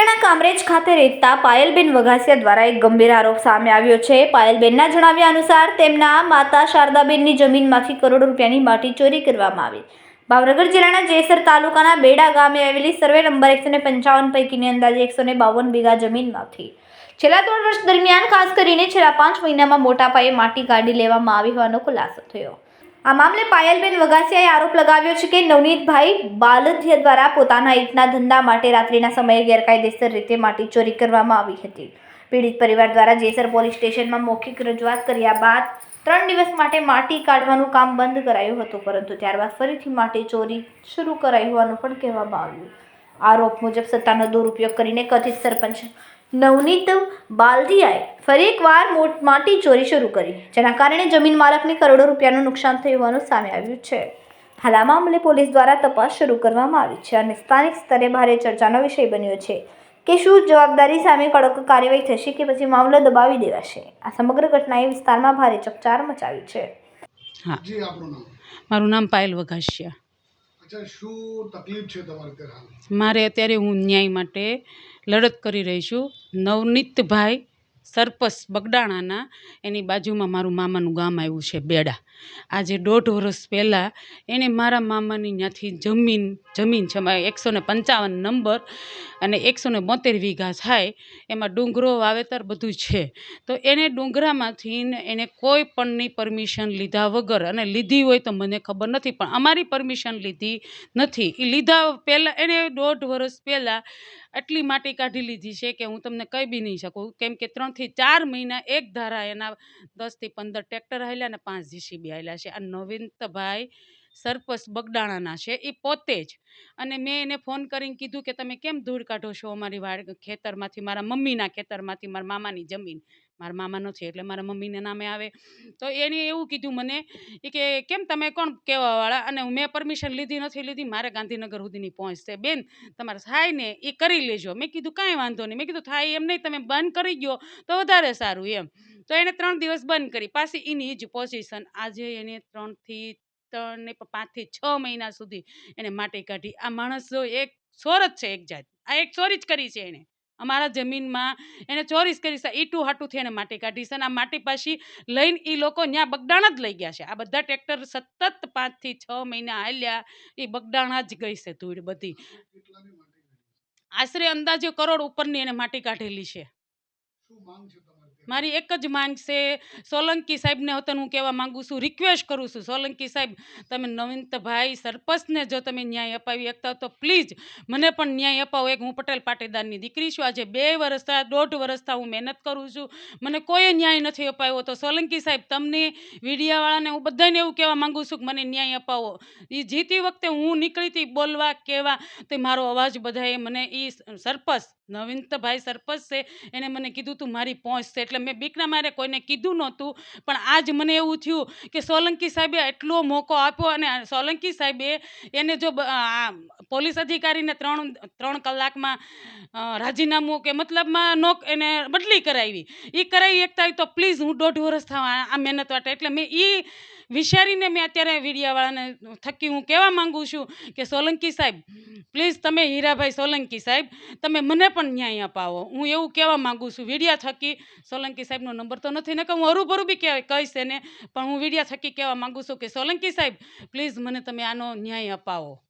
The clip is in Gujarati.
જિલ્લાના કામરેજ ખાતે રહેતા પાયલબેન વઘાસિયા દ્વારા એક ગંભીર આરોપ સામે આવ્યો છે। પાયલબેનના જણાવ્યા અનુસાર તેમના માતા શારદાબેનની જમીનમાંથી કરોડો રૂપિયાની માટી ચોરી કરવામાં આવી। ભાવનગર જિલ્લાના જેસર તાલુકાના બેડા ગામે આવેલી સર્વે નંબર 155 પૈકીની અંદાજે 152 વીઘા જમીનમાંથી છેલ્લા 3 વર્ષ દરમિયાન ખાસ કરીને છેલ્લા 5 મહિનામાં મોટા પાયે માટી કાઢી લેવામાં આવી હોવાનો ખુલાસો થયો। આ મામલે પાયલબેન વઘાસિયાએ આરોપ લગાવ્યો છે કે નવનીતભાઈ બાલદિયા દ્વારા પોતાના ઈંટના ધંધા માટે રાત્રિના સમયે ગેરકાયદેસર રીતે માટી ચોરી કરવામાં આવી હતી। પીડિત પરિવાર દ્વારા જેસર પોલીસ સ્ટેશનમાં મૌખિક રજૂઆત કર્યા બાદ 3 દિવસ માટે માટી કાઢવાનું કામ બંધ કરાયું હતું, પરંતુ ત્યારબાદ ફરીથી માટી ચોરી શરૂ કરાઈ હોવાનું પણ કહેવામાં આવ્યું। આરોપ મુજબ સત્તાનો દુરુપયોગ કરીને કથિત સરપંચ નવનીત બાલદિયાએ ફરી એકવાર માટી ચોરી શરૂ કરી, જેના કારણે જમીન માલકને કરોડો રૂપિયાનું નુકસાન થયું હોવાનું સામે આવ્યું છે। હાલ આ મામલે પોલીસ દ્વારા તપાસ શરૂ કરવામાં આવી છે અને સ્થાનિક સ્તરે ભારે ચર્ચાનો વિષય બન્યો છે કે શું જવાબદારી સામે કડક કાર્યવાહી થશે કે પછી મામલો દબાવી દેવાશે। આ સમગ્ર ઘટનાએ વિસ્તારમાં ભારે ચકચાર મચાવી છે। હા જી, આપનું નામ? મારું નામ પાયલ વઘાસિયા। અચ્છા, શું તકલીફ છે તમારે અત્યારે? મારે અત્યારે હું ન્યાય માટે લડત કરી રહી છું। નવનીતભાઈ સરપસ બગડાણાના એની બાજુમાં મારું મામાનું ગામ આવ્યું છે બેડા। આજે 1.5 વર્ષ પહેલાં એણે મારા મામાની ત્યાંથી જમીન છે 155 નંબર અને 172 વીઘા થાય, એમાં ડુંગરો વાવેતર બધું છે। તો એને ડુંગરામાંથી એને કોઈ પણની પરમિશન લીધા વગર, અને લીધી હોય તો મને ખબર નથી, પણ અમારી પરમિશન લીધી નથી। એ લીધા પહેલાં એને 1.5 વર્ષ પહેલાં આટલી માટી કાઢી લીધી છે કે હું તમને કહી બી નહીં શકું, કેમ કે 3 થી 4 મહિના એક ધારા એના 10 થી 15 ટ્રેક્ટર હાલ્યા અને 5 જીસીબી હાલ્યા છે। આ નવીનભાઈ સરપસ બગડાણાના છે એ પોતે જ। અને મેં એને ફોન કરીને કીધું કે તમે કેમ ધૂળ કાઢો છો અમારી ખેતરમાંથી, મારા મમ્મીના ખેતરમાંથી, મારા મામાની જમીન, મારા મામા નથી એટલે મારા મમ્મીના નામે આવે। તો એણે એવું કીધું મને કે કેમ તમે કોણ કહેવાવાળા, અને મેં પરમિશન લીધી નથી લીધી, મારે ગાંધીનગર સુધીની પહોંચ છે, બેન તમારે થાય ને એ કરી લેજો। મેં કીધું કાંઈ વાંધો નહીં, મેં કીધું થાય એમ નહીં, તમે બંધ કરી ગયો તો વધારે સારું એમ। તો એને 3 દિવસ બંધ કરી, પાછી એની જ પોઝિશન આજે એને 5 થી 6 મહિના સુધી એને માટી કાઢી। આ માણસ જો એક ચોર જ છે, એક જાત, આ એક ચોરી જ કરી છે એણે અમારા જમીનમાં, એને ચોરી જ કરી છે। ઈટું હાટુંથી એને માટી કાઢી છે અને આ માટી પાછી લઈને એ લોકો ત્યાં બગડાણા જ લઈ ગયા છે। આ બધા ટ્રેક્ટર સતત 5 થી 6 મહિના હાલ્યા, એ બગડાણા જ ગઈ છે ધૂળ બધી। આશરે અંદાજે કરોડ ઉપરની એને માટી કાઢેલી છે। મારી એક જ માંગ છે સોલંકી સાહેબને હોતન હું કહેવા માંગુ છું, રિક્વેસ્ટ કરું છું, સોલંકી સાહેબ તમે નવીનભાઈ સરપંચને જો તમે ન્યાય અપાવી શકતા તો પ્લીઝ મને પણ ન્યાય અપાવો। એક હું પટેલ પાટીદારની દીકરી છું, આજે 2 વર્ષ થયા, 1.5 વર્ષ થયા હું મહેનત કરું છું, મને કોઈ ન્યાય નથી અપાવ્યો। તો સોલંકી સાહેબ તમને મીડિયાવાળાને હું બધાને એવું કહેવા માંગુ છું કે મને ન્યાય અપાવો। એ જીતી વખતે હું નીકળી હતી બોલવા કહેવા, તો મારો અવાજ બધાએ મને એ સરપંચ નવીનભાઈ સરપંચ છે એને મને કીધું તું મારી પહોંચ છે, એટલે મેં બીકના મારે કોઈને કીધું નહોતું। પણ આજ મને એવું થયું કે સોલંકી સાહેબે એટલો મોકો આપ્યો, અને સોલંકી સાહેબે એને જો પોલીસ અધિકારીને 3 કલાકમાં રાજીનામું કે મતલબમાં એને બદલી કરાવી, એ કરાવી એકતા તો પ્લીઝ હું 1.5 વર્ષ થવા આ મહેનત વાટે, એટલે મેં એ વિચારીને મેં અત્યારે મીડિયાવાળાને થકી હું કહેવા માંગુ છું કે સોલંકી સાહેબ પ્લીઝ તમે હીરાભાઈ સોલંકી સાહેબ તમે મને પણ ન્યાય અપાવો। હું એવું કહેવા માંગુ છું વિડિયા થકી। સોલંકી સાહેબનો નંબર તો નથી ને કે હું હરુભરું બી કહીશ એને, પણ હું વિડિયા થકી કહેવા માંગુ છું કે સોલંકી સાહેબ પ્લીઝ મને તમે આનો ન્યાય અપાવો।